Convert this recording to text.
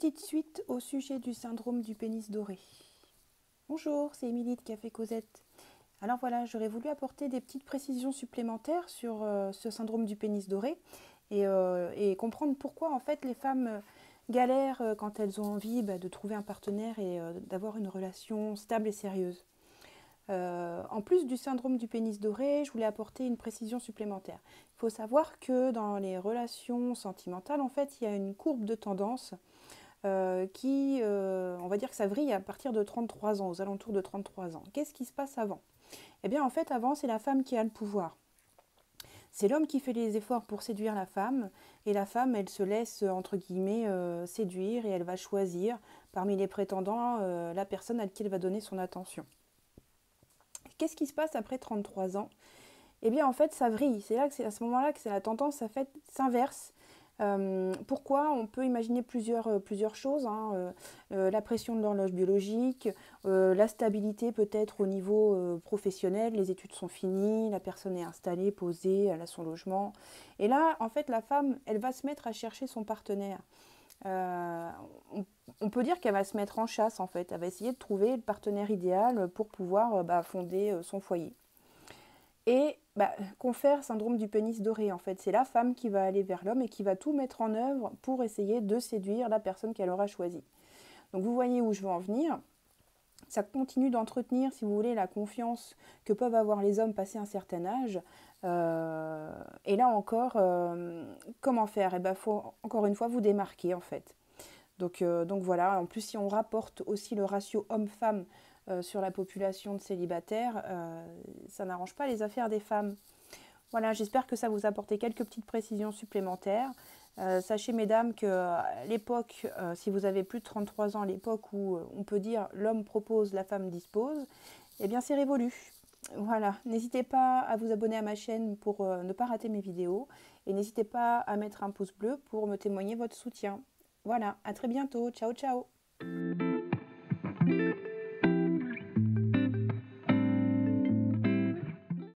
Petite suite au sujet du syndrome du pénis doré. Bonjour, c'est Émilie de Café Cosette. Alors voilà, j'aurais voulu apporter des petites précisions supplémentaires sur ce syndrome du pénis doré et comprendre pourquoi en fait les femmes galèrent quand elles ont envie de trouver un partenaire et d'avoir une relation stable et sérieuse. En plus du syndrome du pénis doré, je voulais apporter une précision supplémentaire. Il faut savoir que dans les relations sentimentales, en fait, il y a une courbe de tendance on va dire que ça vrille à partir de 33 ans, aux alentours de 33 ans. Qu'est-ce qui se passe avant? Eh bien, en fait, avant, c'est la femme qui a le pouvoir. C'est l'homme qui fait les efforts pour séduire la femme, et la femme, elle se laisse, entre guillemets, séduire, et elle va choisir, parmi les prétendants, la personne à qui elle va donner son attention. Qu'est-ce qui se passe après 33 ans? Eh bien, en fait, ça vrille. C'est là que c'est à ce moment-là que c'est la tendance s'inverse. Pourquoi? On peut imaginer plusieurs choses, hein. La pression de l'horloge biologique, la stabilité peut-être au niveau professionnel, les études sont finies, la personne est installée, posée, elle a son logement. Et là, en fait, la femme, elle va se mettre à chercher son partenaire. Euh, on peut dire qu'elle va se mettre en chasse, en fait. Elle va essayer de trouver le partenaire idéal pour pouvoir fonder son foyer. Et confère syndrome du pénis doré, en fait. C'est la femme qui va aller vers l'homme et qui va tout mettre en œuvre pour essayer de séduire la personne qu'elle aura choisie. Donc vous voyez où je veux en venir. Ça continue d'entretenir, si vous voulez, la confiance que peuvent avoir les hommes passé un certain âge. Et là encore, comment faire? Il faut encore une fois vous démarquer, en fait. Donc voilà, en plus si on rapporte aussi le ratio homme-femme sur la population de célibataires, ça n'arrange pas les affaires des femmes. Voilà, j'espère que ça vous a apporté quelques petites précisions supplémentaires. Sachez mesdames qu'à l'époque, si vous avez plus de 33 ans, l'époque où on peut dire l'homme propose, la femme dispose, eh bien c'est révolu. Voilà, n'hésitez pas à vous abonner à ma chaîne pour ne pas rater mes vidéos et n'hésitez pas à mettre un pouce bleu pour me témoigner votre soutien. Voilà, à très bientôt, ciao ciao.